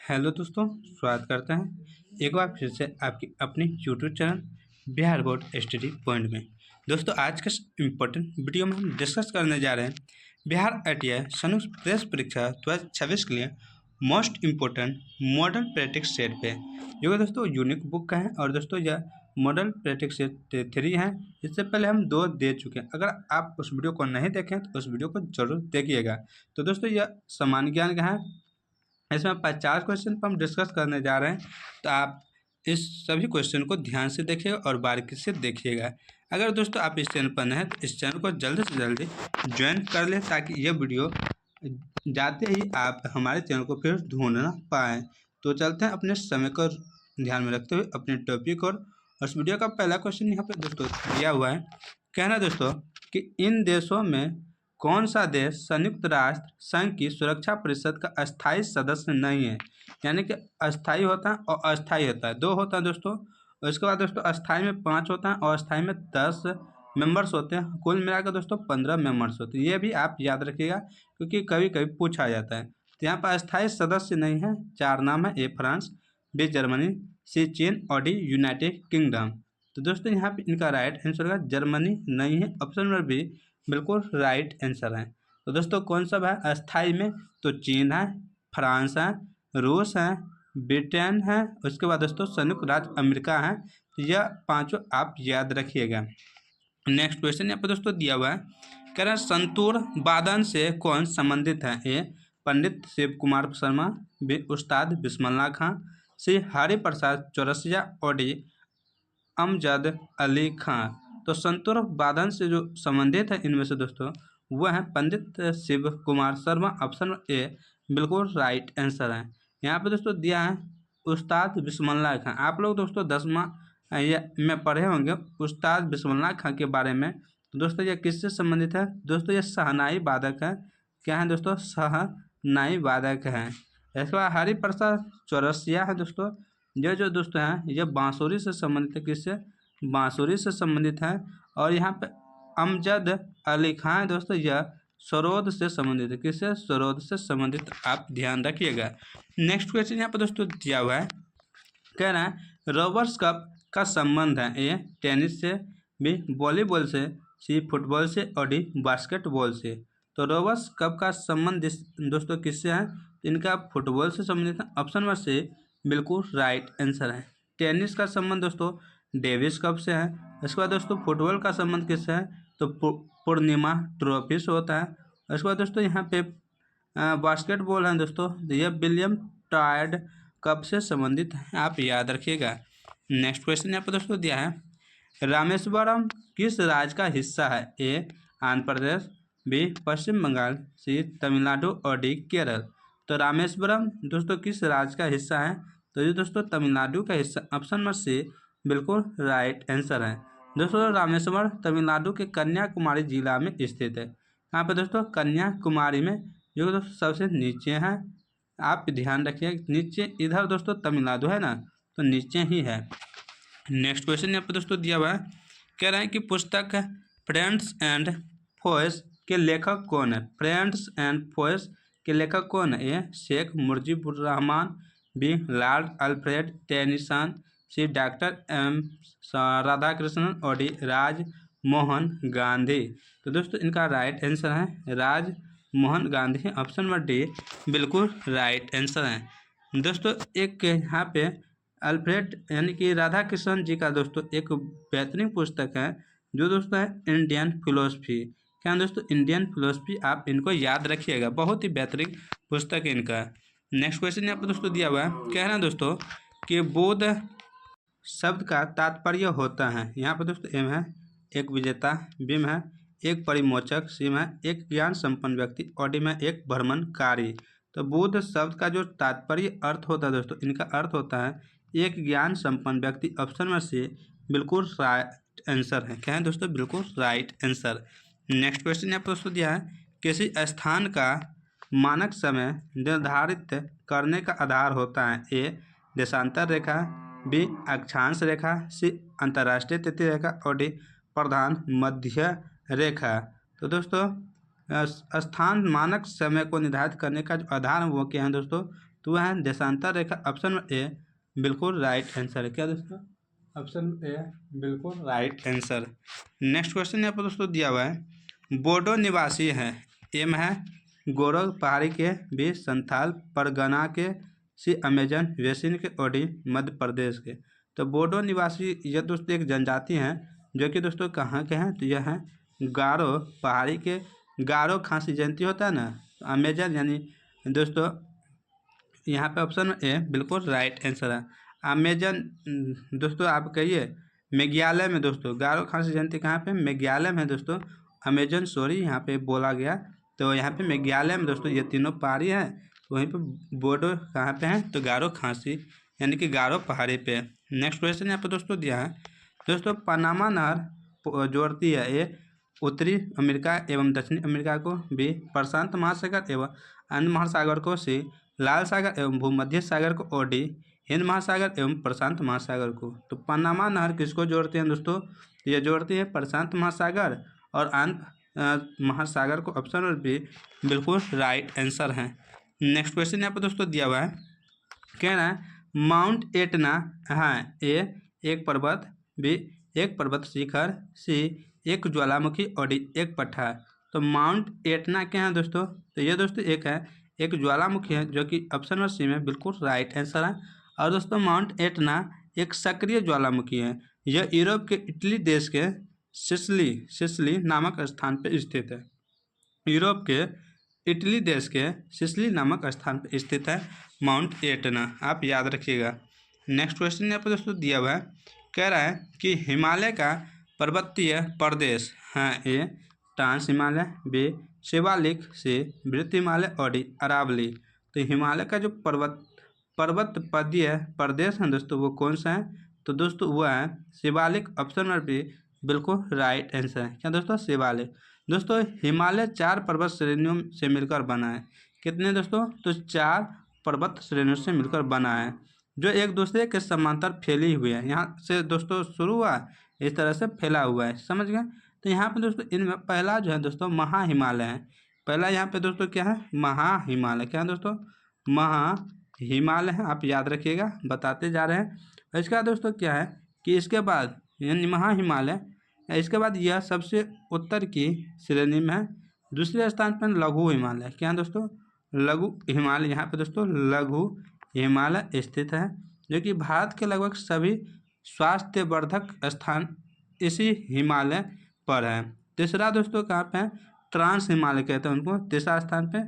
Hello दोस्तों, स्वागत करते हैं एक बार फिर से आपकी अपनी YouTube channel Bihar board study point में। दोस्तों, आज के इम्पोर्टेंट वीडियो में हम डिस्कस करने जा रहे हैं बिहार ITI संयुक्त प्रवेश परीक्षा 2026 के लिए most important model practice set पे, जो कि दोस्तों यूनिक बुक का है। और दोस्तों यह मॉडल प्रैक्टिस सेट 3 है। इससे पहले हम 2 दे चुके हैं। अगर आप उस वीडियो को नहीं देखें तो उस वीडियो को जरूर देखिएगा। तो दोस्तों यह सामान्य ज्ञान का है। इसमें 50 क्वेश्चन पर हम डिस्कस करने जा रहे हैं, तो आप इस सभी क्वेश्चन को ध्यान से देखिएगा और बारीकी से देखिएगा। अगर दोस्तों आप इस चैनल पर नए हैं तो इस चैनल को जल्दी से जल्दी ज्वाइन कर लें, ताकि ये वीडियो जाते ही आप हमारे चैनल को फिर ढूंढ ना पाएँ। तो चलते हैं अपने समय को ध्यान में रखते हुए अपने टॉपिक और उस वीडियो का पहला क्वेश्चन यहाँ पे दोस्तों दिया हुआ है। कहना दोस्तों कि इन देशों में कौन सा देश संयुक्त राष्ट्र संघ की सुरक्षा परिषद का अस्थायी सदस्य नहीं है। यानी कि अस्थायी होता है और अस्थायी होता है, 2 होता है दोस्तों। और इसके बाद दोस्तों अस्थायी में 5 होता है और अस्थायी में 10 मेंबर्स होते हैं। कुल मिलाकर दोस्तों 15 मेंबर्स होते हैं। ये भी आप याद रखिएगा, क्योंकि कभी कभी पूछा जाता है। तो यहाँ पर अस्थायी सदस्य नहीं है। 4 नाम है: A France, B Germany, C चीन और D यूनाइटेड किंगडम। तो दोस्तों यहाँ पे इनका राइट आंसर होगा जर्मनी नहीं है। ऑप्शन नंबर बी बिल्कुल राइट आंसर है। तो दोस्तों कौन सा है अस्थाई में? तो चीन है, फ्रांस है, रूस है, ब्रिटेन है, उसके बाद दोस्तों संयुक्त राज्य अमेरिका है। तो यह 5 आप याद रखिएगा। नेक्स्ट क्वेश्चन यहाँ पर दोस्तों दिया हुआ है। कह रहा है संतूर वादन से कौन संबंधित है? ए पंडित शिव कुमार शर्मा, बी उस्ताद बिस्मिल्लाह खां, सी हरि प्रसाद चौरसिया और डी अमजद अली खां। तो संतूर वादन से जो संबंधित है इनमें से दोस्तों वह है पंडित शिव कुमार शर्मा। ऑप्शन ए बिल्कुल राइट आंसर है। यहाँ पे दोस्तों दिया है उस्ताद बिस्मिल्लाह खां। आप लोग दोस्तों 10वां में पढ़े होंगे उस्ताद बिस्मिल्लाह खां के बारे में। तो दोस्तों यह किससे संबंधित है? दोस्तों यह शहनाई वादक है। क्या है दोस्तों? शहनाई वादक है। इसके बाद हरि प्रसाद चौरसिया है दोस्तों। ये जो दोस्तों हैं ये बांसुरी से संबंधित है। किससे? बांसुरी से संबंधित है। और यहाँ पे अमजद अली खां है दोस्तों, यह सरोद से संबंधित है। किससे? सरोद से संबंधित। आप ध्यान रखिएगा। नेक्स्ट क्वेश्चन यहाँ पे दोस्तों दिया हुआ है। कह रहा है रोवर्स कप का संबंध है? ए टेनिस से, बी वॉलीबॉल से, सी फुटबॉल से और डी बास्केटबॉल से। तो रोवर्स कप का संबंध दोस्तों किससे है? इनका फुटबॉल से संबंधित है। ऑप्शन नंबर से बिल्कुल राइट आंसर है। टेनिस का संबंध दोस्तों डेविस कप से है। इसके बाद दोस्तों फुटबॉल का संबंध किससे है? तो पूर्णिमा ट्रॉफी से होता है। इसके बाद दोस्तों यहाँ पे बास्केटबॉल है दोस्तों, यह विलियम टायर्ड कप से संबंधित है। आप याद रखिएगा। नेक्स्ट क्वेश्चन यहाँ पे दोस्तों दिया है रामेश्वरम किस राज्य का हिस्सा है? ए आंध्र प्रदेश, बी पश्चिम बंगाल, सी तमिलनाडु और डी केरल। तो रामेश्वरम दोस्तों किस राज्य का हिस्सा है? तो ये दोस्तों तमिलनाडु का हिस्सा। ऑप्शन नंबर सी बिल्कुल राइट आंसर है। दोस्तों रामेश्वरम तमिलनाडु के कन्याकुमारी जिला में स्थित है। यहाँ पे दोस्तों कन्याकुमारी में, जो दोस्तों सबसे नीचे है। आप ध्यान रखिए नीचे, इधर दोस्तों तमिलनाडु है ना, तो नीचे ही है। नेक्स्ट क्वेश्चन यहाँ पे दोस्तों दिया हुआ है। कह रहे हैं कि पुस्तक फ्रेंड्स एंड फॉयस के लेखक कौन है? फ्रेंड्स एंड फॉयस के लेखक कौन है? A Sheikh Mujibur Rahman, B Lord Alfred Tennyson, C doctor M Radhakrishnan और डी राज मोहन गांधी। तो दोस्तों इनका राइट आंसर है Raj Mohan Gandhi. Option number D बिल्कुल राइट आंसर है। दोस्तों एक यहाँ पे अल्फ्रेड यानी कि राधा कृष्णन जी का दोस्तों एक बेहतरीन पुस्तक है, जो दोस्तों है इंडियन फिलोसफी। क्या दोस्तों? Indian philosophy. आप इनको याद रखिएगा, बहुत ही बेहतरीन पुस्तक है इनका। नेक्स्ट क्वेश्चन यहाँ पर दोस्तों दिया हुआ है। कह रहे हैं दोस्तों कि बोध शब्द का तात्पर्य होता है। यहाँ पर दोस्तों एम है एक विजेता, बी में है एक परिमोचक, सी में है एक ज्ञान संपन्न व्यक्ति और डी में एक भ्रमणकारी। तो बुद्ध शब्द का जो तात्पर्य अर्थ होता है दोस्तों, इनका अर्थ होता है एक ज्ञान संपन्न व्यक्ति। ऑप्शन में से बिल्कुल राइट आंसर है। क्या है दोस्तों? बिल्कुल राइट आंसर। नेक्स्ट क्वेश्चन यहाँ पर दोस्तों दिया है किसी स्थान का मानक समय निर्धारित करने का आधार होता है? ए देशांतर रेखा, बी अक्षांश रेखा, सी अंतर्राष्ट्रीय तिथि रेखा और डी प्रधान मध्य रेखा। तो दोस्तों स्थान मानक समय को निर्धारित करने का जो आधार वो क्या है दोस्तों? तो वह है देशांतर रेखा। ऑप्शन नंबर ए बिल्कुल राइट आंसर है। क्या दोस्तों? ऑप्शन ए बिल्कुल राइट आंसर। नेक्स्ट क्वेश्चन यहाँ पर दोस्तों दिया हुआ है, बोडो निवासी है, एम है गोरख पहाड़ी के भी संथाल परगना के सी अमेजन बेसिन के ओडी मध्य प्रदेश के। तो बोडो निवासी ये दोस्तों एक जनजाति हैं जो कि दोस्तों कहाँ के हैं? तो यह है गारो पहाड़ी के। गारो खासी जयंती होता है ना, अमेजन यानी दोस्तों यहाँ पे ऑप्शन ए बिल्कुल राइट आंसर है। अमेजन दोस्तों आप कहिए मेघालय में दोस्तों गारो खासी जयंती कहाँ पे? मेघालय में दोस्तों। अमेजन सॉरी यहाँ पे बोला गया, तो यहाँ पे मेघालय में दोस्तों ये तीनों पहाड़ी हैं। वहीं पे बोडो कहाँ पे हैं? तो गारो खासी यानी कि गारो पहाड़ी पे। नेक्स्ट क्वेश्चन यहाँ पे दोस्तों दिया है, दोस्तों पनामा नहर जोड़ती है ए उत्तरी अमेरिका एवं दक्षिणी अमेरिका को, बी प्रशांत महासागर एवं अन्य महासागर को, सी लाल सागर एवं भूमध्य सागर को, और डी हिंद महासागर एवं प्रशांत महासागर को। तो पनामा नहर किसको जोड़ते हैं दोस्तों? ये जोड़ती है प्रशांत महासागर और अन्य महासागर को। ऑप्शन नंबर बी बिल्कुल राइट आंसर है। नेक्स्ट क्वेश्चन यहाँ पर दोस्तों दिया हुआ है, कह रहा है माउंट एटना है ए एक पर्वत, बी एक पर्वत शिखर, सी एक ज्वालामुखी, और डी एक पठार। तो माउंट एटना क्या है दोस्तों? तो ये दोस्तों एक ज्वालामुखी है जो कि ऑप्शन नंबर सी में बिल्कुल राइट आंसर है। और दोस्तों माउंट एटना एक सक्रिय ज्वालामुखी है। यह यूरोप के इटली देश के सिसिली नामक स्थान पर स्थित है। यूरोप के इटली देश के सिसिली नामक स्थान पर स्थित है माउंट एटना, आप याद रखिएगा। नेक्स्ट क्वेश्चन यहाँ पर दोस्तों दिया हुआ है, कह रहा है कि हिमालय का पर्वतीय प्रदेश है ए ट्रांस हिमालय, बी शिवालिक, सी वृत्त हिमालय, और डी अरावली। तो हिमालय का जो पर्वतपदीय प्रदेश है दोस्तों वो कौन सा है? तो दोस्तों वो है शिवालिक। ऑप्शन नंबर बी बिल्कुल राइट आंसर है। क्या दोस्तों? शिवालिक। दोस्तों हिमालय 4 पर्वत श्रेणियों से मिलकर बना है। कितने दोस्तों? तो 4 पर्वत श्रेणियों से मिलकर बना है जो एक दूसरे के समांतर फैली हुई है। यहाँ से दोस्तों शुरू हुआ, इस तरह से फैला हुआ है, समझ गए? तो यहाँ पे दोस्तों इनमें पहला जो है दोस्तों महा हिमालय है। पहला यहाँ पे दोस्तों क्या है? महा हिमालय। क्या है दोस्तों? महा हिमालय है, आप याद रखिएगा, बताते जा रहे हैं। इसका दोस्तों क्या है कि इसके बाद यानी महा हिमालय, इसके बाद यह सबसे उत्तर की श्रेणी में है। दूसरे स्थान पर लघु हिमालय। क्या है दोस्तों? लघु हिमालय। यहाँ पे दोस्तों लघु हिमालय स्थित है जो कि भारत के लगभग सभी स्वास्थ्यवर्धक स्थान इसी हिमालय पर है। तीसरा दोस्तों कहाँ पे है? ट्रांस हिमालय कहते हैं उनको। तीसरा स्थान पे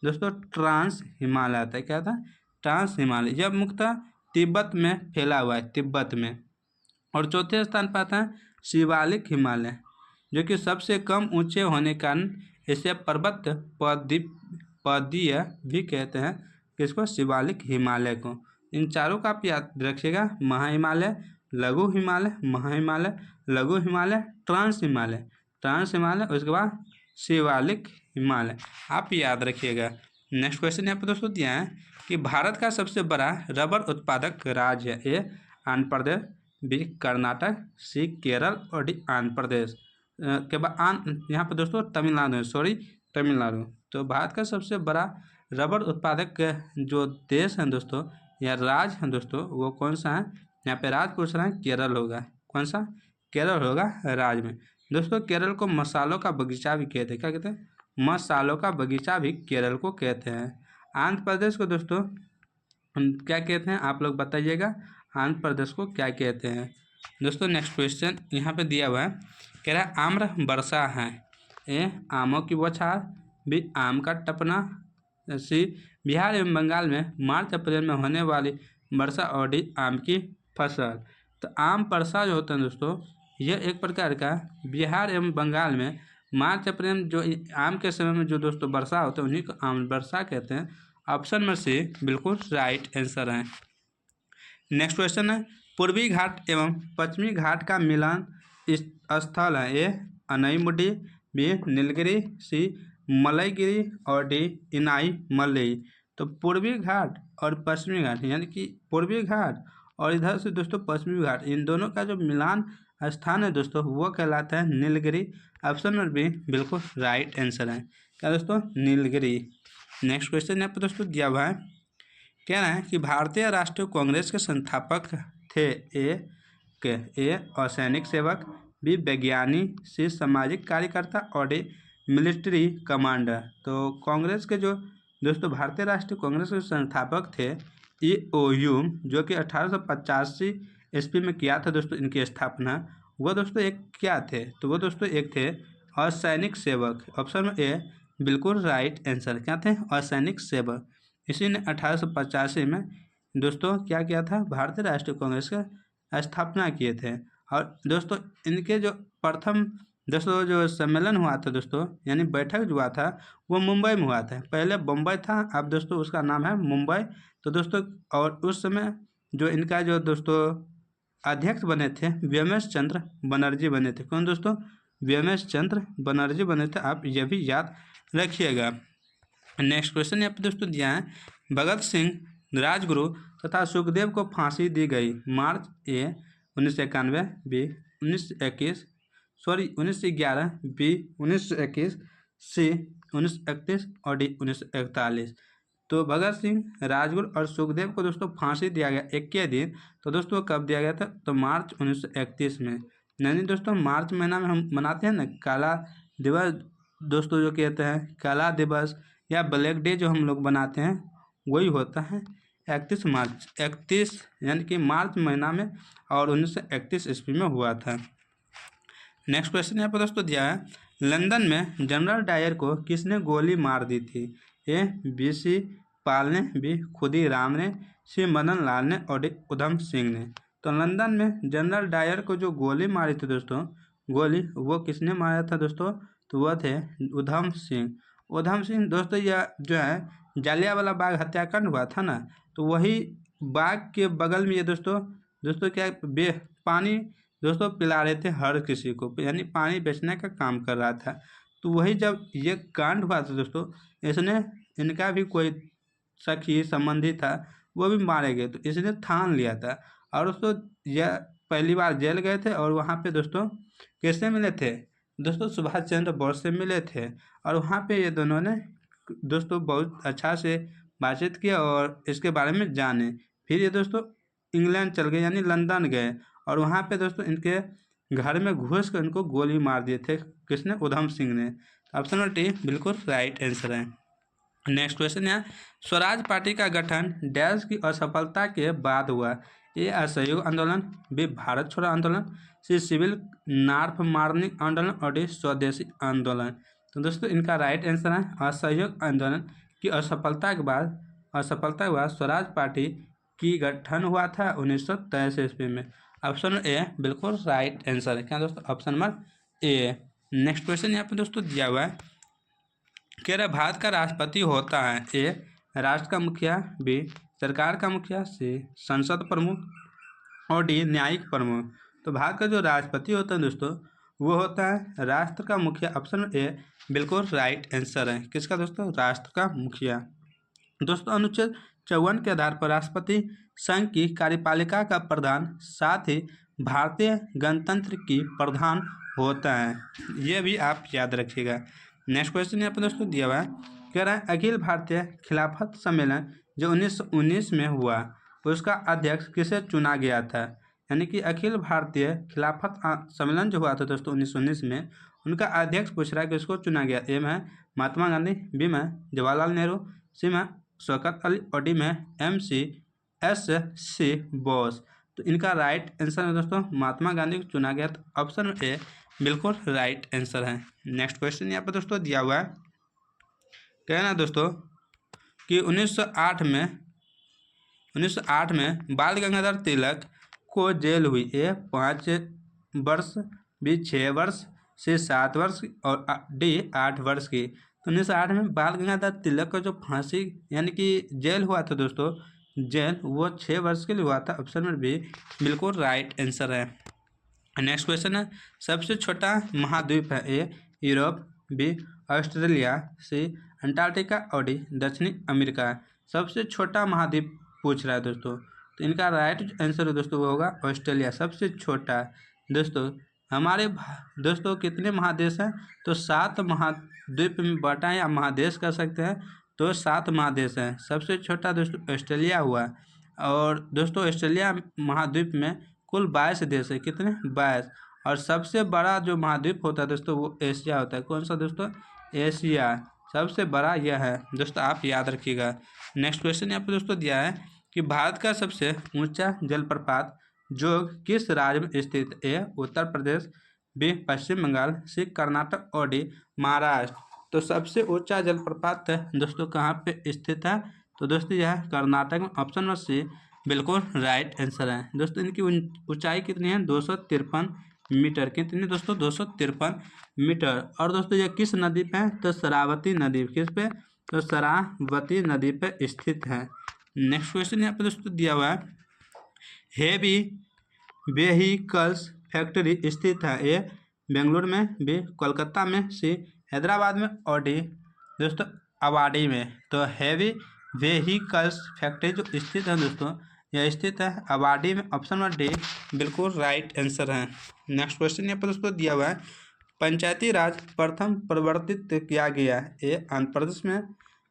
दोस्तों ट्रांस हिमालय आता है। क्या था? ट्रांस हिमालय। यह मुख्यतः तिब्बत में फैला हुआ है, तिब्बत में। और चौथे स्थान पर आता है शिवालिक हिमालय जो कि सबसे कम ऊंचे होने के कारण इसे पर्वत पदीय भी कहते हैं। किसको? शिवालिक हिमालय को। इन चारों का आप याद रखिएगा, महा हिमालय, लघु हिमालय, महा हिमालय, लघु हिमालय, ट्रांस हिमालय, उसके बाद शिवालिक हिमालय, आप याद रखिएगा। नेक्स्ट क्वेश्चन यहाँ पर दोस्तों दिया है कि भारत का सबसे बड़ा रबर उत्पादक राज्य है ए आंध्र प्रदेश, बी कर्नाटक, सी केरल, और डी आंध्र प्रदेश के बाद यहाँ पर दोस्तों तमिलनाडु। तो भारत का सबसे बड़ा रबर उत्पादक जो देश है दोस्तों या राज्य है दोस्तों वो कौन सा है? यहाँ पे राज्य पूछ रहा है, केरल होगा। कौन सा? केरल होगा राज्य में। दोस्तों केरल को मसालों का बगीचा भी कहते हैं। क्या कहते हैं? मसालों का बगीचा भी केरल को कहते हैं। आंध्र प्रदेश को दोस्तों क्या कहते हैं? आप लोग बताइएगा, आंध्र प्रदेश को क्या कहते हैं? दोस्तों नेक्स्ट क्वेश्चन यहाँ पे दिया हुआ है, कह रहा है आम्र वर्षा है ए आमों की बौछार, बी आम का टपना, सी बिहार एवं बंगाल में मार्च अप्रैल में होने वाली वर्षा, और डी आम की फसल। तो आम वर्षा जो होता है दोस्तों यह एक प्रकार का बिहार एवं बंगाल में मार्च अप्रैल में जो आम के समय में जो दोस्तों वर्षा होता है उन्हीं को आम वर्षा कहते हैं। ऑप्शन में से बिल्कुल राइट आंसर है। नेक्स्ट क्वेश्चन है पूर्वी घाट एवं पश्चिमी घाट का मिलन स्थल है ए अनईमुडी, बी नीलगिरी, सी मलयगिरी, और डी इनाई मलई। तो पूर्वी घाट और पश्चिमी घाट यानी कि पूर्वी घाट और इधर से दोस्तों पश्चिमी घाट, इन दोनों का जो मिलान स्थान है दोस्तों वो कहलाता है नीलगिरी। ऑप्शन नंबर बी बिल्कुल राइट आंसर है। क्या दोस्तों? नीलगिरी। नेक्स्ट क्वेश्चन यहाँ पर दोस्तों दिया हुआ है कह रहे हैं कि भारतीय राष्ट्रीय कांग्रेस के संस्थापक थे ए असैनिक सेवक, बी वैज्ञानिक, सी सामाजिक कार्यकर्ता और डी मिलिट्री कमांडर। तो कांग्रेस के जो दोस्तों भारतीय राष्ट्रीय कांग्रेस के संस्थापक थे EOU, जो कि 1885 ईस्वी में किया था दोस्तों इनकी स्थापना। वो दोस्तों एक क्या थे, तो वो दोस्तों एक थे असैनिक सेवक। ऑप्शन ए बिल्कुल राइट आंसर। क्या थे? असैनिक सेवक। इसी ने 1885 में दोस्तों क्या किया था, भारतीय राष्ट्रीय कांग्रेस का स्थापना किए थे। और दोस्तों इनके जो प्रथम दोस्तों जो सम्मेलन हुआ था दोस्तों, यानी बैठक जो हुआ था वो मुंबई में हुआ था। पहले बम्बई था, अब दोस्तों उसका नाम है मुंबई। तो दोस्तों और उस समय जो इनका जो दोस्तों अध्यक्ष बने थे वीएमएस चंद्र बनर्जी बने थे। कौन दोस्तों? वीएमएस चंद्र बनर्जी बने थे। आप ये भी याद रखिएगा। नेक्स्ट क्वेश्चन यहाँ पे दोस्तों दिया है, भगत सिंह, राजगुरु तथा सुखदेव को फांसी दी गई मार्च ए 1991, बी 1911, बी 1921, सी 1931 और डी 1941। तो भगत सिंह, राजगुरु और सुखदेव को दोस्तों फांसी दिया गया एक के दिन। तो दोस्तों कब दिया गया था? तो मार्च 1931 में। यानी दोस्तों मार्च महीना में हम मनाते हैं ना काला दिवस दोस्तों, जो कहते हैं काला दिवस या ब्लैक डे जो हम लोग बनाते हैं, वही होता है 31 मार्च। 31 यानी कि मार्च महीना में और 1931 ईस्वी में हुआ था। नेक्स्ट क्वेश्चन यहाँ पर दोस्तों दिया है, लंदन में जनरल डायर को किसने गोली मार दी थी? ए BC पाल ने, बी खुदीराम ने, सी मदन लाल ने और डी उधम सिंह ने। तो लंदन में जनरल डायर को जो गोली मारी थी दोस्तों, गोली वो किसने मारा था दोस्तों? तो वह थे उधम सिंह। उधम सिंह दोस्तों यह जो है जालियांवाला बाग हत्याकांड हुआ था ना, तो वही बाग के बगल में ये दोस्तों क्या पानी दोस्तों पिला रहे थे हर किसी को, यानी पानी बेचने का काम कर रहा था। तो वही जब ये कांड हुआ था दोस्तों, इसने इनका भी कोई सखी संबंधी था, वो भी मारे गए। तो इसने ठान लिया था और दोस्तों यह पहली बार जेल गए थे और वहाँ पे दोस्तों कैसे मिले थे दोस्तों? सुभाष चंद्र बोस से मिले थे और वहाँ पे ये दोनों ने दोस्तों बहुत अच्छा से बातचीत किया और इसके बारे में जाने। फिर ये दोस्तों इंग्लैंड चल गए, यानी लंदन गए और वहाँ पे दोस्तों इनके घर में घुस कर इनको गोली मार दिए थे। किसने? उधम सिंह ने। ऑप्शन नंबर डी बिल्कुल राइट आंसर है। नेक्स्ट क्वेश्चन है, स्वराज पार्टी का गठन डैश की असफलता के बाद हुआ? ए असहयोग आंदोलन, बी भारत छोड़ो आंदोलन, सी सिविल नॉर्थ मार्निंग आंदोलन और डी स्वदेशी आंदोलन। तो दोस्तों इनका राइट आंसर है असहयोग आंदोलन की असफलता के बाद स्वराज पार्टी की गठन हुआ था 1923 ईस्वी में। ऑप्शन ए बिल्कुल राइट आंसर है। क्या दोस्तों? Option number A. Next question यहाँ पे दोस्तों दिया हुआ है, कह रहा भारत का राष्ट्रपति होता है? ए राष्ट्र का मुखिया, बी सरकार का मुखिया, सी संसद प्रमुख और डी न्यायिक प्रमुख। तो भारत का जो राष्ट्रपति होता है दोस्तों वो होता है राष्ट्र का मुखिया। ऑप्शन ए बिल्कुल राइट आंसर है। किसका दोस्तों? राष्ट्र का मुखिया। दोस्तों अनुच्छेद 54 के आधार पर राष्ट्रपति संघ की कार्यपालिका का प्रधान, साथ ही भारतीय गणतंत्र की प्रधान होता है। ये भी आप याद रखिएगा। नेक्स्ट क्वेश्चन यहाँ पर दोस्तों दिया हुआ है, कह रहा है अखिल भारतीय खिलाफत सम्मेलन जो 1919 में हुआ उसका अध्यक्ष किसे चुना गया था? यानी कि अखिल भारतीय खिलाफत सम्मेलन जो हुआ था दोस्तों 1919 में, उनका अध्यक्ष पूछ रहा है कि उसको चुना गया। ए में महात्मा गांधी, बी में जवाहरलाल नेहरू, सी में शौकत अली और डी में MCSC बोस। तो इनका राइट आंसर है दोस्तों महात्मा गांधी को चुना गया। तो ऑप्शन ए बिल्कुल राइट आंसर है। नेक्स्ट क्वेश्चन यहाँ पर दोस्तों दिया हुआ है, कहना दोस्तों कि 1908 में बाल गंगाधर तिलक को जेल हुई। ए 5 वर्ष, बी 6 वर्ष, सी 7 वर्ष और डी 8 वर्ष की। तो 1908 में बाल गंगाधर तिलक का जो फांसी यानी कि जेल हुआ था दोस्तों, जेल वो 6 वर्ष के लिए हुआ था। ऑप्शन नंबर बी बिल्कुल राइट आंसर है। नेक्स्ट क्वेश्चन है, सबसे छोटा महाद्वीप है? ए यूरोप, बी ऑस्ट्रेलिया, सी अंटार्कटिका और डी दक्षिणी अमेरिका। सबसे छोटा महाद्वीप पूछ रहा है दोस्तों, तो इनका राइट आंसर दोस्तों वो होगा ऑस्ट्रेलिया, सबसे छोटा। दोस्तों हमारे दोस्तों कितने महादेश हैं? तो 7 महाद्वीप में बांटा है या महादेश कर सकते हैं। तो 7 महादेश हैं। सबसे छोटा दोस्तों ऑस्ट्रेलिया हुआ, और दोस्तों ऑस्ट्रेलिया महाद्वीप में कुल 22 देश है। कितने? 22। और सबसे बड़ा जो महाद्वीप होता है दोस्तों वो एशिया होता है। कौन सा दोस्तों? एशिया सबसे बड़ा यह है दोस्तों, आप याद रखिएगा। नेक्स्ट क्वेश्चन यहाँ पर दोस्तों दिया है कि भारत का सबसे ऊंचा जलप्रपात जो किस राज्य में स्थित है? उत्तर प्रदेश, बी पश्चिम बंगाल, सी कर्नाटक और डी महाराष्ट्र। तो सबसे ऊंचा जलप्रपात दोस्तों कहाँ पे स्थित है? तो दोस्तों यह कर्नाटक में। ऑप्शन नंबर सी बिल्कुल राइट आंसर है। दोस्तों इनकी ऊंचाई कितनी है? 253 मीटर। कितनी दोस्तों? 253 मीटर। और दोस्तों यह किस नदी पे है? तो शरावती नदी। किस पे? तो शरावती नदी पे स्थित है। नेक्स्ट क्वेश्चन यहाँ पे दोस्तों दिया हुआ है, हेवी व्हीकल्स फैक्ट्री स्थित है? ए बेंगलुरु में, बी कोलकाता में, सी हैदराबाद में और डी दोस्तों अवाडी में। तो हैवी व्हीकल्स फैक्ट्री जो स्थित है दोस्तों यह स्थित है अवाडी में। ऑप्शन नंबर डी बिल्कुल राइट आंसर है। नेक्स्ट क्वेश्चन यहाँ पर दोस्तों दिया हुआ है, पंचायती राज प्रथम प्रवर्तित किया गया है? ए आंध्र प्रदेश में,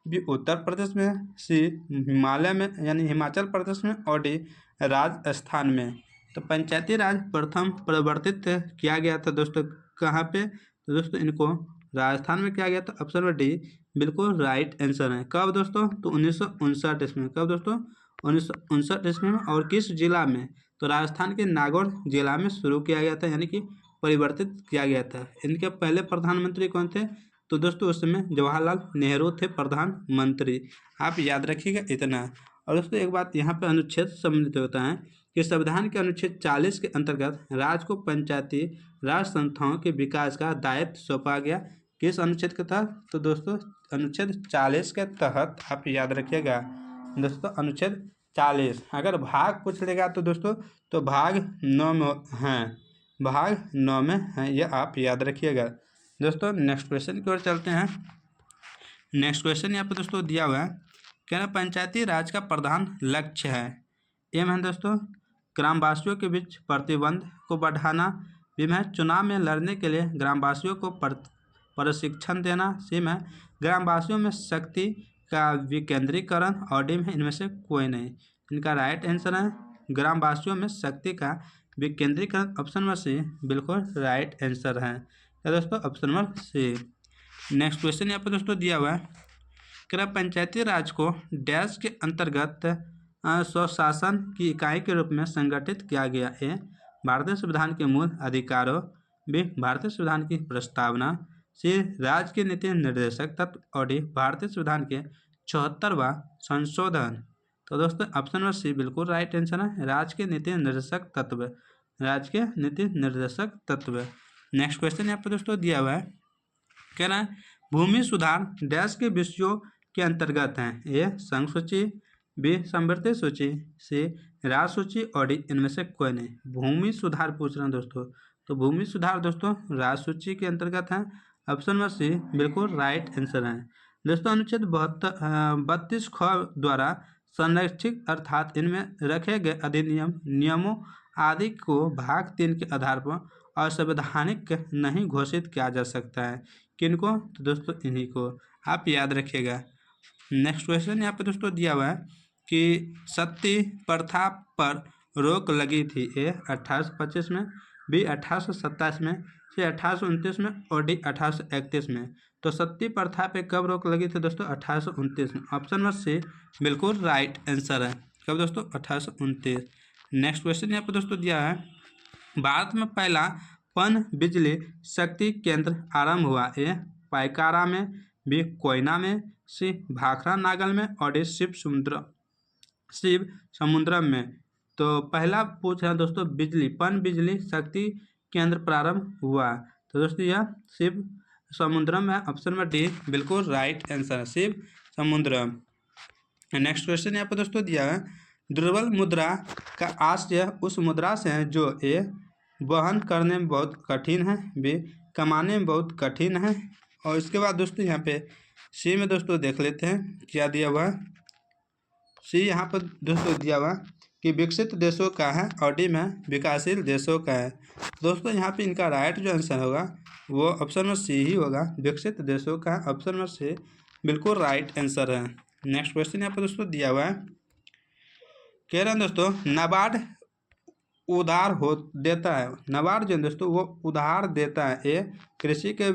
बी उत्तर प्रदेश में, सी हिमालय में यानी हिमाचल प्रदेश में और डी राजस्थान में। तो पंचायती राज प्रथम प्रवर्तित किया गया था दोस्तों कहाँ पे? तो दोस्तों इनको राजस्थान में किया गया था। ऑप्शन नंबर डी बिल्कुल राइट आंसर है। कब दोस्तों? तो 1959 ईस्वी में। कब दोस्तों? 1959 ईस्वी में। और किस जिला में? तो राजस्थान के नागौर जिला में शुरू किया गया था, यानी कि परिवर्तित किया गया था। इनके पहले प्रधानमंत्री कौन थे? तो दोस्तों उस समय जवाहरलाल नेहरू थे प्रधानमंत्री। आप याद रखिएगा इतना। और दोस्तों एक बात यहाँ पे अनुच्छेद संबंधित होता है कि संविधान के अनुच्छेद 40 के अंतर्गत राज्य को पंचायती राज संस्थाओं के विकास का दायित्व सौंपा गया। किस अनुच्छेद के तहत? तो दोस्तों अनुच्छेद 40 के तहत। आप याद रखिएगा दोस्तों अनुच्छेद 40। अगर भाग पूछ लेगा तो दोस्तों तो भाग 9 में हैं, भाग 9 में है, यह आप याद रखिएगा। दोस्तों नेक्स्ट क्वेश्चन की ओर चलते हैं। नेक्स्ट क्वेश्चन यहाँ पर दोस्तों दिया हुआ है, क्या पंचायती राज का प्रधान लक्ष्य है? एम है दोस्तों ग्रामवासियों के बीच प्रतिबंध को बढ़ाना, बी में चुनाव में लड़ने के लिए ग्रामवासियों को प्रशिक्षण देना, सी में ग्रामवासियों में शक्ति का विकेंद्रीकरण और डी में इनमें से कोई नहीं। इनका राइट आंसर है ग्रामवासियों में शक्ति का विकेंद्रीकरण। ऑप्शन नंबर सी बिल्कुल राइट आंसर है। क्या दोस्तों? Option number C. Next question यहाँ पर दोस्तों दिया हुआ है, क्या पंचायती राज को डैश के अंतर्गत स्वशासन की इकाई के रूप में संगठित किया गया? ए भारतीय संविधान के मूल अधिकारों, बी भारतीय संविधान की प्रस्तावना, सी राज्य के नीति निर्देशक तत्व और डी भारतीय संविधान के 74वां संशोधन। तो दोस्तों ऑप्शन नंबर सी बिल्कुल राइट आंसर है राज्य के नीति निर्देशक तत्व। राज्य के नीति निर्देशक तत्व। नेक्स्ट क्वेश्चन यहाँ पर दोस्तों दिया हुआ है, कह रहा है भूमि सुधार डैश के विषयों के अंतर्गत हैं? ए संघ सूची, बी समवर्ती सूची, सी राज्य सूची और डी इनमें से कोई नहीं। भूमि सुधार पूछ रहे हैं दोस्तों, तो भूमि सुधार दोस्तों राज्य सूची के अंतर्गत है। ऑप्शन नंबर सी बिल्कुल राइट आंसर है। दोस्तों अनुच्छेद 32 ख द्वारा संरक्षित अर्थात इनमें रखे गए अधिनियम नियमों आदि को भाग 3 के आधार पर असंवैधानिक नहीं घोषित किया जा सकता है। किनको? तो दोस्तों इन्हीं को आप याद रखिएगा। नेक्स्ट क्वेश्चन यहाँ पे दोस्तों दिया हुआ है कि सती प्रथा पर रोक लगी थी? ए 1825 में, बी 1827 में, सी 1829 में और डी 1831 में। तो सती प्रथा पे कब रोक लगी थी दोस्तों? 1829 में। ऑप्शन नंबर सी बिल्कुल राइट आंसर है। कब दोस्तों? 1829। नेक्स्ट क्वेश्चन यहाँ पे दोस्तों दिया है, भारत में पहला पन बिजली शक्ति केंद्र आरंभ हुआ? ए पाइकारा में, बी कोयना में, सी भाखड़ा नागल में और डी शिव समुद्रम में। तो पहला पूछ रहा है दोस्तों बिजली पन बिजली शक्ति केंद्र प्रारंभ हुआ, तो दोस्तों यह शिव समुद्रम में। ऑप्शन नंबर डी बिल्कुल राइट आंसर है शिव समुद्रम। नेक्स्ट क्वेश्चन यहाँ पर दोस्तों दिया है, दुर्बल मुद्रा का आशय उस मुद्रा से है जो ए वहन करने में बहुत कठिन है, बी कमाने में बहुत कठिन है और इसके बाद दोस्तों यहाँ पे सी में दोस्तों देख लेते हैं क्या दिया हुआ है। सी यहाँ पर दोस्तों दिया हुआ कि विकसित देशों का है और डी में विकासशील देशों का है। दोस्तों यहाँ पे इनका राइट जो आंसर होगा वो ऑप्शन नंबर सी ही होगा, विकसित देशों का। ऑप्शन नंबर सी बिल्कुल राइट आंसर है। नेक्स्ट क्वेश्चन यहाँ पर दोस्तों दिया हुआ है, कह रहे हैं दोस्तों नाबार्ड उधार हो देता है, नाबार्ड जो है दोस्तों वो उधार देता है। ए कृषि के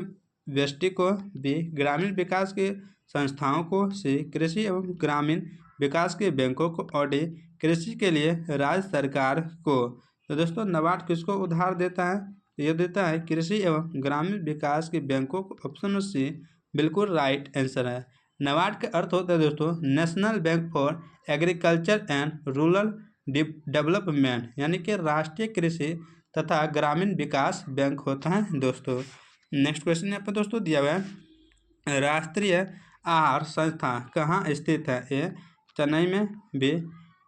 व्यष्टि को, बी ग्रामीण विकास के संस्थाओं को, सी कृषि एवं ग्रामीण विकास के बैंकों को, और डी कृषि के लिए राज्य सरकार को। तो दोस्तों नाबार्ड किसको उधार देता है? ये देता है कृषि एवं ग्रामीण विकास के बैंकों को। ऑप्शन सी बिल्कुल राइट आंसर है। नाबार्ड का अर्थ होता है दोस्तों national bank for agriculture and rural development, यानी कि राष्ट्रीय कृषि तथा ग्रामीण विकास बैंक होता है दोस्तों। नेक्स्ट क्वेश्चन यहाँ पर दोस्तों दिया हुआ है, राष्ट्रीय आहार संस्थान कहाँ स्थित है? ए चेन्नई में, बी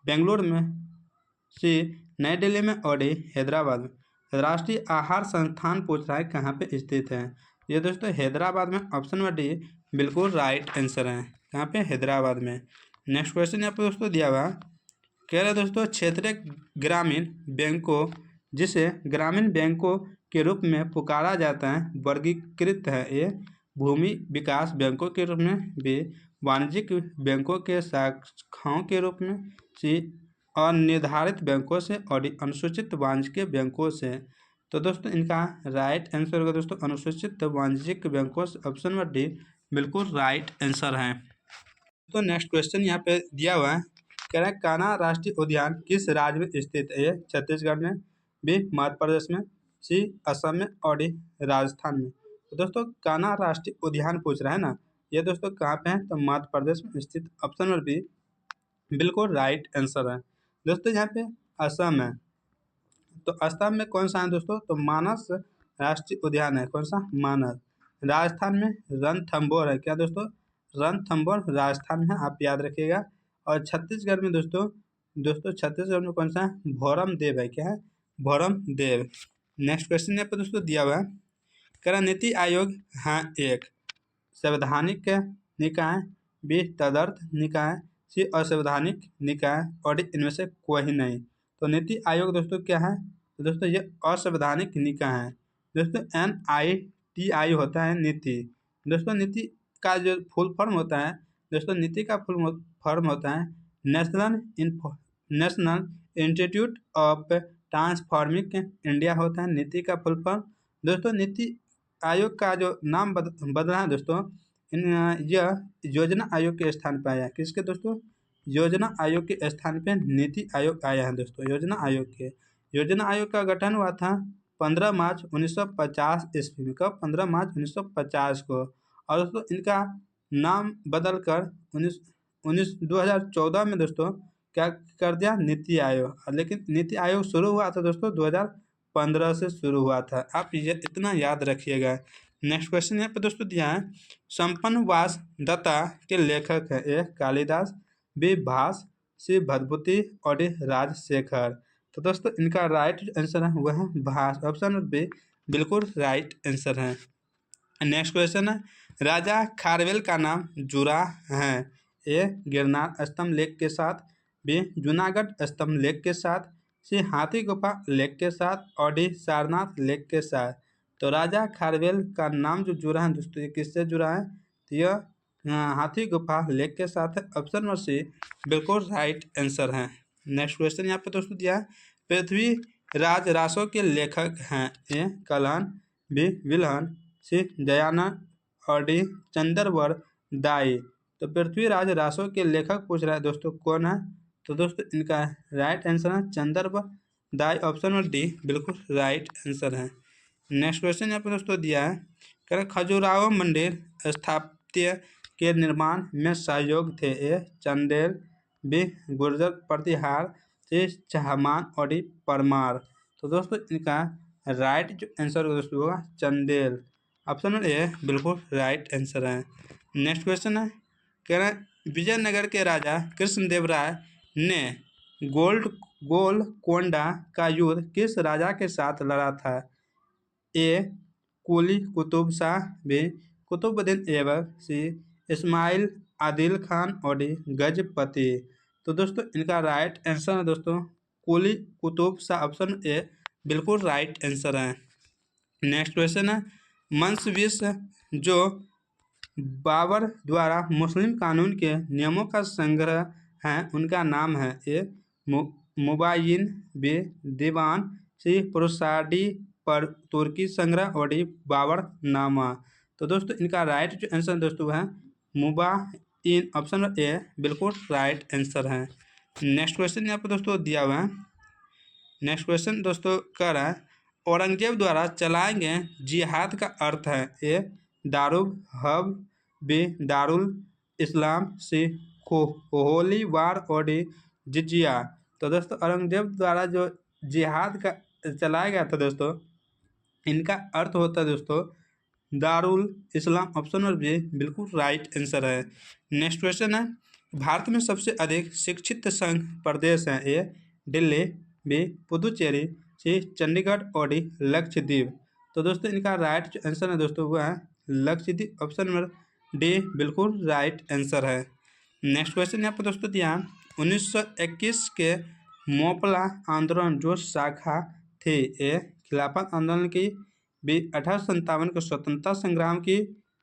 बेंगलुरु में, सी नई दिल्ली में, और डी हैदराबाद में। राष्ट्रीय आहार संस्थान पूछ रहा है कहाँ पे स्थित है? ये दोस्तों हैदराबाद में। ऑप्शन नंबर डी बिल्कुल राइट आंसर है। कहाँ पे? हैदराबाद में। नेक्स्ट क्वेश्चन यहाँ पे दोस्तों दिया हुआ, कह रहे दोस्तों क्षेत्रीय ग्रामीण बैंकों, जिसे ग्रामीण बैंकों के रूप में पुकारा जाता है, वर्गीकृत है। ए भूमि विकास बैंकों के रूप में, बी वाणिज्यिक बैंकों के शाखाओं के रूप में, सी अनिर्धारित बैंकों से, और डी अनुसूचित वाणिज्यिक बैंकों से। तो दोस्तों इनका राइट आंसर होगा दोस्तों अनुसूचित वाणिज्यिक बैंकों से। ऑप्शन नंबर डी बिल्कुल राइट आंसर है। तो नेक्स्ट क्वेश्चन यहाँ पे दिया हुआ है, कह रहा है कान्हा राष्ट्रीय उद्यान किस राज्य में स्थित है? ए छत्तीसगढ़ में, बी मध्य प्रदेश में, सी असम में, और डी राजस्थान में। तो दोस्तों कान्हा राष्ट्रीय उद्यान पूछ रहा है ना, ये दोस्तों कहाँ पे है? तो मध्य प्रदेश में स्थित। ऑप्शन नंबर बी बिल्कुल राइट आंसर है। दोस्तों यहाँ पे असम है, तो असम में कौन सा है दोस्तों? तो मानस राष्ट्रीय उद्यान है। कौन सा? मानस। राजस्थान में रणथंभौर है। क्या दोस्तों? रणथंभौर राजस्थान में, आप याद रखिएगा। और छत्तीसगढ़ में दोस्तों छत्तीसगढ़ में कौन सा है? भौरम देव है। क्या है? भौरम देव। नेक्स्ट क्वेश्चन यहाँ पे दोस्तों दिया हुआ है, कह रहा नीति आयोग हाँ एक संवैधानिक निकाय, बी तदर्थ निकाय, सी असंवैधानिक निकाय, और डी इनमें से कोई नहीं। तो नीति आयोग दोस्तों क्या है? तो दोस्तों ये असंवैधानिक निकाय है। दोस्तों NITI होता है नीति। दोस्तों नीति का जो फुल फॉर्म होता है, दोस्तों नीति का फुल फॉर्म होता है national institute of transforming India होता है नीति का फुल फॉर्म। दोस्तों नीति आयोग का जो नाम बदला है दोस्तों, यह योजना आयोग के स्थान पर आया है। किसके दोस्तों? योजना आयोग के स्थान पे नीति आयोग आया है दोस्तों। योजना आयोग का गठन हुआ था 15 मार्च 1950 ईस्वी में। कब? 15 मार्च 1950 को। और दोस्तों इनका नाम बदल कर 2014 में दोस्तों क्या कर दिया? नीति आयोग। लेकिन नीति आयोग शुरू हुआ था दोस्तों 2015 से शुरू हुआ था। आप ये इतना याद रखिएगा। नेक्स्ट क्वेश्चन यहाँ पे दोस्तों दिया है, संपन्न वास दत्ता के लेखक है। ए कालिदास, बी भास, सी भदभूति, और डी राजशेखर। तो दोस्तों इनका राइट आंसर है वह है भास। ऑप्शन बी बिल्कुल राइट आंसर है। नेक्स्ट क्वेश्चन है, राजा खारवेल का नाम जुड़ा है। ए गिरनार स्तंभ लेक के साथ, बी जूनागढ़ स्तंभ लेक के साथ, सी हाथी गुफा लेक के साथ, और डी सारनाथ लेक के साथ। तो राजा खारवेल का नाम जो जुड़ा है दोस्तों ये किससे जुड़ा है? तो यह हाथी गुफा लेक के साथ है। ऑप्शन नंबर सी बिल्कुल राइट आंसर है। नेक्स्ट क्वेश्चन यहाँ पे दोस्तों दिया है, पृथ्वी राज रासो के लेखक हैं। ए कल्हण, बी विल्हन, सी दयानंद, और डी चंद्रवर दाई। तो पृथ्वीराज रासो के लेखक पूछ रहा है दोस्तों कौन है? तो दोस्तों इनका राइट आंसर है चंद्रवर दाई। ऑप्शन नंबर डी बिल्कुल राइट आंसर है। नेक्स्ट क्वेश्चन यहाँ पे दोस्तों दिया है, कह रहे खजुराहो मंदिर स्थापत्य के निर्माण में सहयोग थे। ए चंदेल, बी गुर्जर प्रतिहार, सी चहमान, और डी परमार। तो दोस्तों इनका राइट जो आंसर दोस्तों होगा चंदेल। ऑप्शन नंबर ए बिल्कुल राइट आंसर है। नेक्स्ट क्वेश्चन है, कह रहे हैं विजयनगर के राजा कृष्णदेव राय ने गोलकोंडा का युद्ध किस राजा के साथ लड़ा था? ए कुली कुतुब शाह, बी कुतुबुद्दीन ऐबक, सी इस्माइल आदिल खान, और डी गजपति। तो दोस्तों इनका राइट आंसर है दोस्तों कुली कुतुब शाह। ऑप्शन ए बिल्कुल राइट आंसर है। नेक्स्ट क्वेश्चन है, मंसविस जो बाबर द्वारा मुस्लिम कानून के नियमों का संग्रह है उनका नाम है ए मुबायिन बे दीवान, सी पुरुषाडी पर तुर्की संग्रह और डी बाबर नामा। तो दोस्तों इनका राइट जो आंसर दोस्तों है मुबायिन, ऑप्शन नंबर ए बिल्कुल राइट आंसर है। नेक्स्ट क्वेश्चन यहाँ पर दोस्तों दिया हुआ है। नेक्स्ट क्वेश्चन दोस्तों कह रहा है औरंगजेब द्वारा चलाए गए जिहाद का अर्थ है ए दारुल हब, बी दारुल इस्लाम, सी होली वार और डी जिजिया। तो दोस्तों औरंगजेब द्वारा जो जिहाद का चलाया गया था दोस्तों, इनका अर्थ होता है दोस्तों दारुल इस्लाम, ऑप्शन नंबर बी बिल्कुल राइट आंसर है। नेक्स्ट क्वेश्चन है भारत में सबसे अधिक शिक्षित संघ प्रदेश है ए दिल्ली, बी पुदुचेरी, सी चंडीगढ़ और डी लक्षद्वीप। तो दोस्तों इनका राइट जो आंसर है दोस्तों वो है लक्षद्वीप, ऑप्शन नंबर डी बिल्कुल राइट आंसर है। नेक्स्ट क्वेश्चन यहाँ पर दोस्तों दिया 1921 के मोपला आंदोलन जो शाखा थी ए खिलाफत आंदोलन की, बी 1857 के स्वतंत्रता संग्राम की,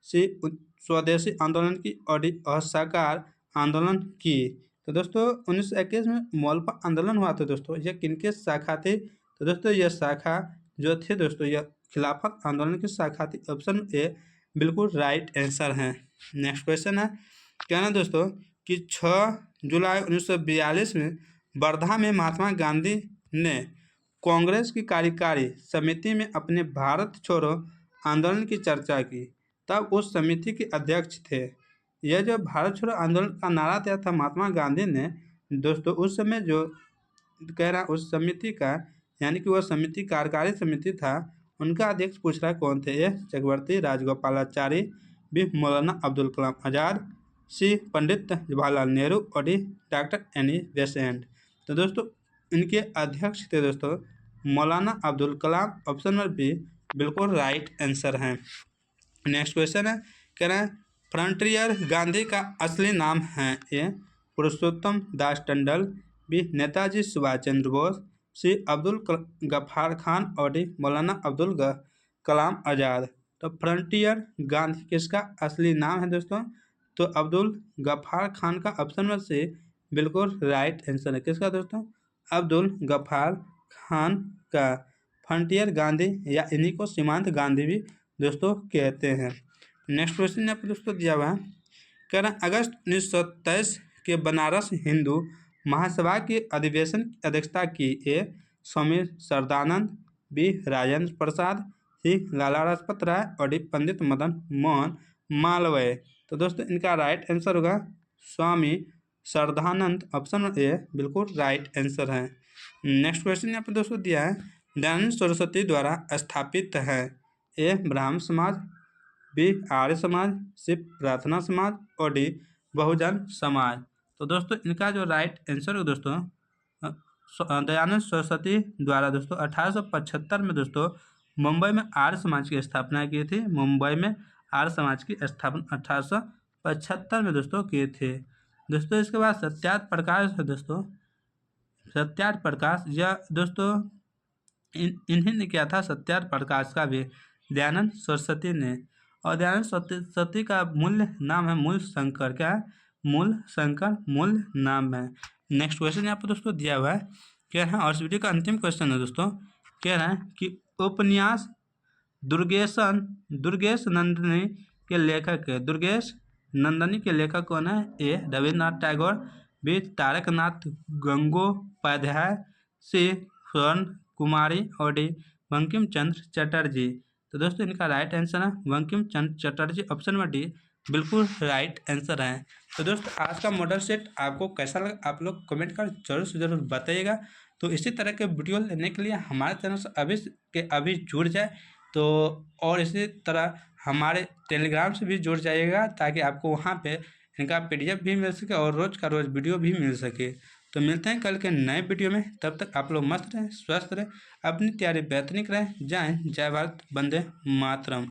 सी स्वदेशी आंदोलन की और डी असहकार आंदोलन की। तो दोस्तों 1921 में मोलपा आंदोलन हुआ था दोस्तों, यह किनके शाखा थी? तो दोस्तों यह शाखा जो थी दोस्तों यह खिलाफत आंदोलन की शाखा थी, ऑप्शन ए बिल्कुल राइट आंसर है। नेक्स्ट क्वेश्चन है कहना दोस्तों कि 6 जुलाई 1942 में वर्धा में महात्मा गांधी ने कांग्रेस की कार्यकारी समिति में अपने भारत छोड़ो आंदोलन की चर्चा की, तब उस समिति के अध्यक्ष थे। यह जो भारत छोड़ो आंदोलन का नारा दिया था महात्मा गांधी ने दोस्तों, उस समय जो कह रहा उस समिति का यानी कि वह समिति कार्यकारी समिति था, उनका अध्यक्ष पूछ रहा कौन थे? ए चक्रवर्ती राजगोपालाचारी, बी मौलाना अब्दुल कलाम आज़ाद, सी पंडित जवाहरलाल नेहरू और डी डॉक्टर एनी बेसेंट। तो दोस्तों इनके अध्यक्ष थे दोस्तों मौलाना Abdul Kalam, option number B बिल्कुल राइट आंसर है। नेक्स्ट क्वेश्चन है कह रहे हैं फ्रंटियर गांधी का असली नाम है ए पुरुषोत्तम दास टंडन, बी नेताजी सुभाष चंद्र बोस, सी अब्दुल गफ्फार खान और डी मौलाना अब्दुल कलाम आज़ाद। तो फ्रंटियर गांधी किसका असली नाम है दोस्तों? तो अब्दुल गफ्फार खान का, ऑप्शन नंबर सी बिल्कुल राइट आंसर है। किसका दोस्तों? अब्दुल गफ्फार खान का। फ्रंटियर गांधी या इन्हीं को सीमांत गांधी भी दोस्तों कहते हैं। नेक्स्ट क्वेश्चन यहाँ पर दोस्तों दिया हुआ है कह रहे हैं अगस्त 1923 के बनारस हिंदू महासभा के अधिवेशन की अध्यक्षता की ए स्वामी श्रद्धानंद, बी राजेंद्र प्रसाद, सी लाला लाजपत राय और डी पंडित मदन मोहन मालवीय। तो दोस्तों इनका राइट आंसर होगा स्वामी श्रद्धानंद, ऑप्शन ए बिल्कुल राइट आंसर है। नेक्स्ट क्वेश्चन यहाँ पर दोस्तों दिया है दयानंद सरस्वती द्वारा स्थापित है ए ब्राह्मण समाज, बी आर्य समाज, सी प्रार्थना समाज और डी बहुजन समाज। तो दोस्तों इनका जो राइट आंसर है दोस्तों दयानंद सरस्वती द्वारा दोस्तों 1875 में दोस्तों मुंबई में आर्य समाज की स्थापना की थी। मुंबई में आर्य समाज की स्थापना 1875 में दोस्तों किए थे दोस्तों। इसके बाद सत्यार्थ प्रकाश है दोस्तों, सत्यार्थ प्रकाश यह दोस्तों इन्हीं ने किया था। सत्यार्थ प्रकाश का भी दयानंद सरस्वती ने, और दयानंद सरस्वती का मूल नाम है मूल शंकर। क्या है? मूल शंकर मूल नाम है। नेक्स्ट क्वेश्चन यहाँ पर दोस्तों दिया हुआ है कह रहे हैं और इस वीडियो का अंतिम क्वेश्चन है दोस्तों कह रहे हैं कि उपन्यास दुर्गेश नंदिनी के लेखक है। दुर्गेश नंदिनी के लेखक कौन है? ए रविन्द्रनाथ टैगोर, बी तारकनाथ गंगोपाध्याय, सी स्वर्ण कुमारी और डी बंकिम चंद्र चटर्जी। तो दोस्तों इनका राइट आंसर है Bankim Chandra Chatterjee, option number D बिल्कुल राइट आंसर है। तो दोस्तों आज का मॉडल सेट आपको कैसा लगा आप लोग कमेंट कर जरूर से जरूर बताइएगा। तो इसी तरह के वीडियो लेने के लिए हमारे चैनल से अभी के अभी जुड़ जाए, तो और इसी तरह हमारे टेलीग्राम से भी जुड़ जाइएगा ताकि आपको वहाँ पे इनका PDF भी मिल सके और रोज़ का रोज़ वीडियो भी मिल सके। तो मिलते हैं कल के नए वीडियो में, तब तक आप लोग मस्त रहें, स्वस्थ रहें, अपनी तैयारी बेहतरीन करें। जय हिंद, जय भारत, वंदे मातरम।